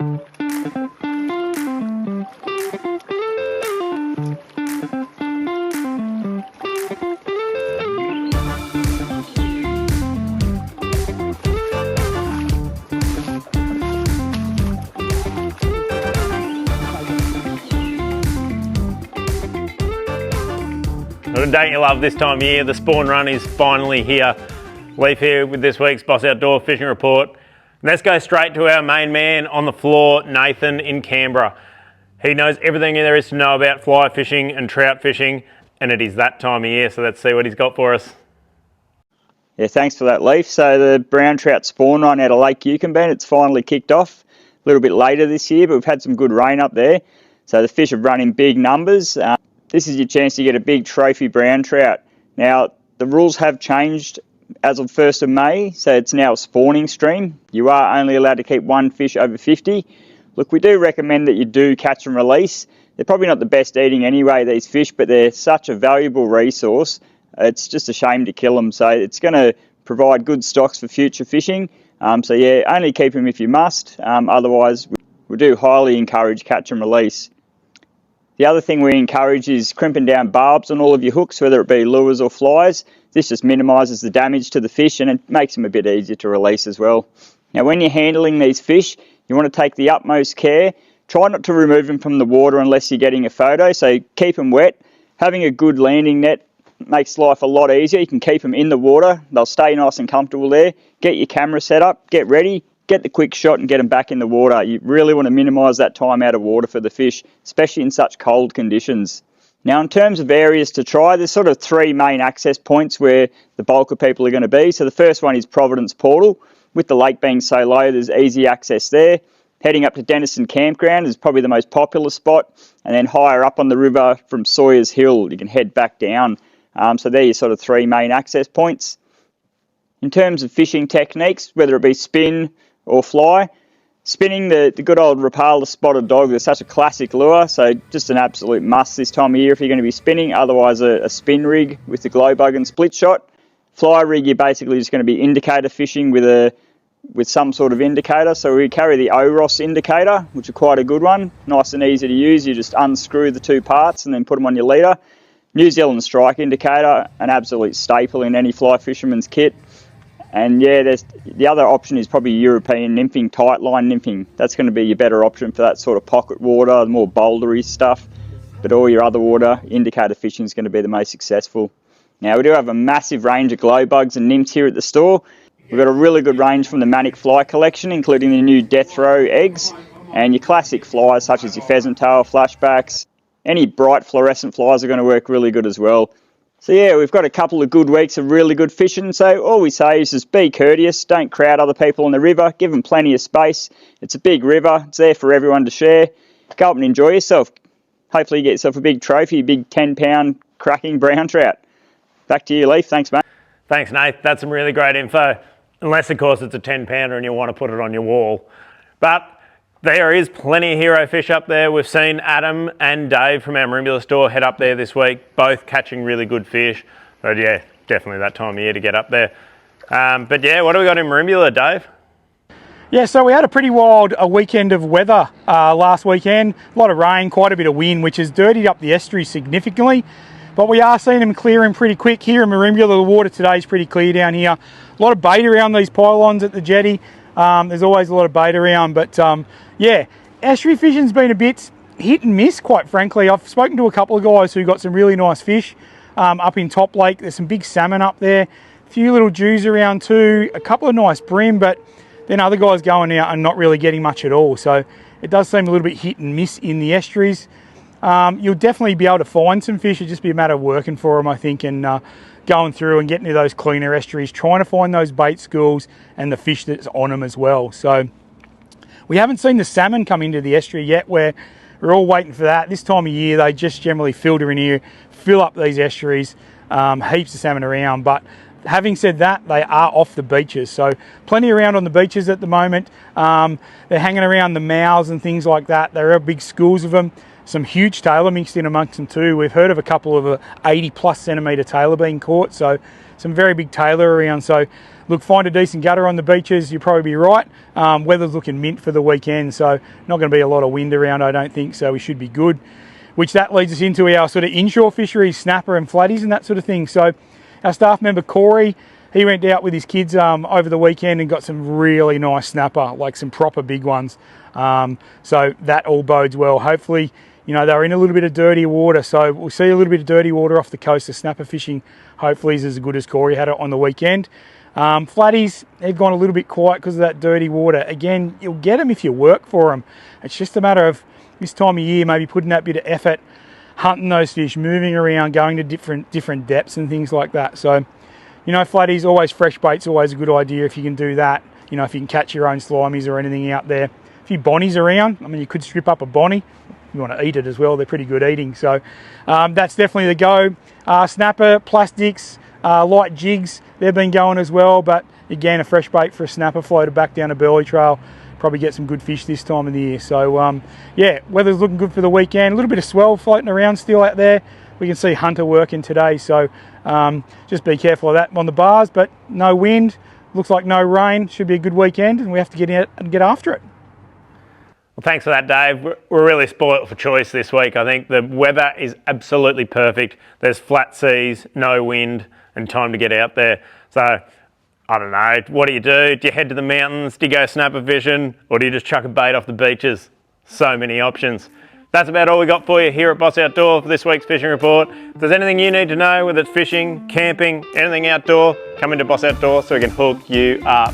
Don't you love this time of year? The spawn run is finally here. Leaf here with this week's Boss Outdoor Fishing Report. Let's go straight to our main man on the floor, Nathan in Canberra. He knows everything there is to know about fly fishing and trout fishing, and it is that time of year, so let's see what he's got for us. Yeah, thanks for that, Leaf. So the brown trout spawn run out of Lake Yukonban, it's finally kicked off a little bit later this year, but we've had some good rain up there. So the fish have run in big numbers. This is your chance to get a big trophy brown trout. Now, the rules have changed as of 1st of May, so it's now a spawning stream. You are only allowed to keep one fish over 50. Look, we do recommend that you do catch and release. They're probably not the best eating anyway, these fish, but they're such a valuable resource. It's just a shame to kill them. So it's going to provide good stocks for future fishing. So yeah, only keep them if you must. Otherwise, we do highly encourage catch and release. The other thing we encourage is crimping down barbs on all of your hooks, whether it be lures or flies. This just minimises the damage to the fish and it makes them a bit easier to release as well. Now, when you're handling these fish, you want to take the utmost care. Try not to remove them from the water unless you're getting a photo, so keep them wet. Having a good landing net makes life a lot easier. You can keep them in the water. They'll stay nice and comfortable there. Get your camera set up, get ready, get the quick shot and get them back in the water. You really want to minimise that time out of water for the fish, especially in such cold conditions. Now, in terms of areas to try, there's sort of three main access points where the bulk of people are going to be. So the first one is Providence Portal. With the lake being so low, there's easy access there. Heading up to Denison Campground is probably the most popular spot. And then higher up on the river from Sawyers Hill, you can head back down. So they're your sort of three main access points. In terms of fishing techniques, whether it be spin or fly, spinning the good old Rapala spotted dog is such a classic lure, so just an absolute must this time of year if you're going to be spinning. Otherwise, a spin rig with the glow bug and split shot. Fly rig, you're basically just going to be indicator fishing with some sort of indicator. So we carry the OROS indicator, which is quite a good one, nice and easy to use. You just unscrew the two parts and then put them on your leader. New Zealand strike indicator, an absolute staple in any fly fisherman's kit. And yeah, the other option is probably European nymphing, tight line nymphing. That's going to be your better option for that sort of pocket water, the more bouldery stuff. But all your other water, indicator fishing is going to be the most successful. Now, we do have a massive range of glow bugs and nymphs here at the store. We've got a really good range from the Manic Fly collection, including the new Death Row eggs and your classic flies such as your pheasant tail, flashbacks. Any bright fluorescent flies are going to work really good as well. So yeah, we've got a couple of good weeks of really good fishing. So all we say is just be courteous, don't crowd other people on the river, give them plenty of space. It's a big river, it's there for everyone to share. Go up and enjoy yourself. Hopefully you get yourself a big trophy, a big 10-pound cracking brown trout. Back to you, Leaf. Thanks, mate. Thanks, Nate. That's some really great info. Unless, of course, it's a 10-pounder and you want to put it on your wall. But there is plenty of hero fish up there. We've seen Adam and Dave from our Merimbula store head up there this week, both catching really good fish. But yeah, definitely that time of year to get up there. But yeah, what do we got in Merimbula, Dave? Yeah, so we had a pretty wild weekend of weather last weekend. A lot of rain, quite a bit of wind, which has dirtied up the estuary significantly. But we are seeing them clearing pretty quick here in Merimbula. The water today is pretty clear down here. A lot of bait around these pylons at the jetty. There's always a lot of bait around, but yeah, estuary fishing's been a bit hit and miss, quite frankly. I've spoken to a couple of guys who got some really nice fish up in Top Lake. There's some big salmon up there, a few little Jews around too, a couple of nice bream, but then other guys going out and not really getting much at all. So it does seem a little bit hit and miss in the estuaries. You'll definitely be able to find some fish. It'll just be a matter of working for them, I think, and going through and getting to those cleaner estuaries, trying to find those bait schools and the fish that's on them as well. So we haven't seen the salmon come into the estuary yet. We're all waiting for that. This time of year, they just generally filter in here, fill up these estuaries, heaps of salmon around. But having said that, they are off the beaches, so plenty around on the beaches at the moment. They're hanging around the mouths and things like that. There are big schools of them. Some huge tailor mixed in amongst them too. We've heard of a couple of 80+ centimetre tailor being caught, so some very big tailor around. So look, find a decent gutter on the beaches, you'll probably be right. Weather's looking mint for the weekend, so not going to be a lot of wind around, I don't think, so we should be good. Which that leads us into our sort of inshore fisheries, snapper and flatties and that sort of thing. So our staff member Corey, he went out with his kids over the weekend and got some really nice snapper, like some proper big ones. So that all bodes well. Hopefully, you know, they're in a little bit of dirty water, so we'll see a little bit of dirty water off the coast. The snapper fishing hopefully is as good as Corey had it on the weekend. Flatties, they've gone a little bit quiet because of that dirty water. Again, you'll get them if you work for them. It's just a matter of this time of year, maybe putting that bit of effort, hunting those fish, moving around, going to different depths and things like that. So, you know, flatties, always fresh bait's always a good idea if you can do that. You know, if you can catch your own slimies or anything out there. A few bonnies around. I mean, you could strip up a bonnie. You want to eat it as well. They're pretty good eating. So that's definitely the go. Snapper, plastics, light jigs, they've been going as well. But again, a fresh bait for a snapper floated back down a Burley Trail. Probably get some good fish this time of the year. So yeah, weather's looking good for the weekend. A little bit of swell floating around still out there. We can see Hunter working today. So just be careful of that on the bars, but no wind. Looks like no rain. Should be a good weekend, and we have to get out and get after it. Well, thanks for that, Dave. We're really spoilt for choice this week. I think the weather is absolutely perfect. There's flat seas, no wind, and time to get out there. So, I don't know, what do? Do you head to the mountains? Do you go snapper fishing? Or do you just chuck a bait off the beaches? So many options. That's about all we got for you here at Boss Outdoor for this week's fishing report. If there's anything you need to know, whether it's fishing, camping, anything outdoor, come into Boss Outdoor so we can hook you up.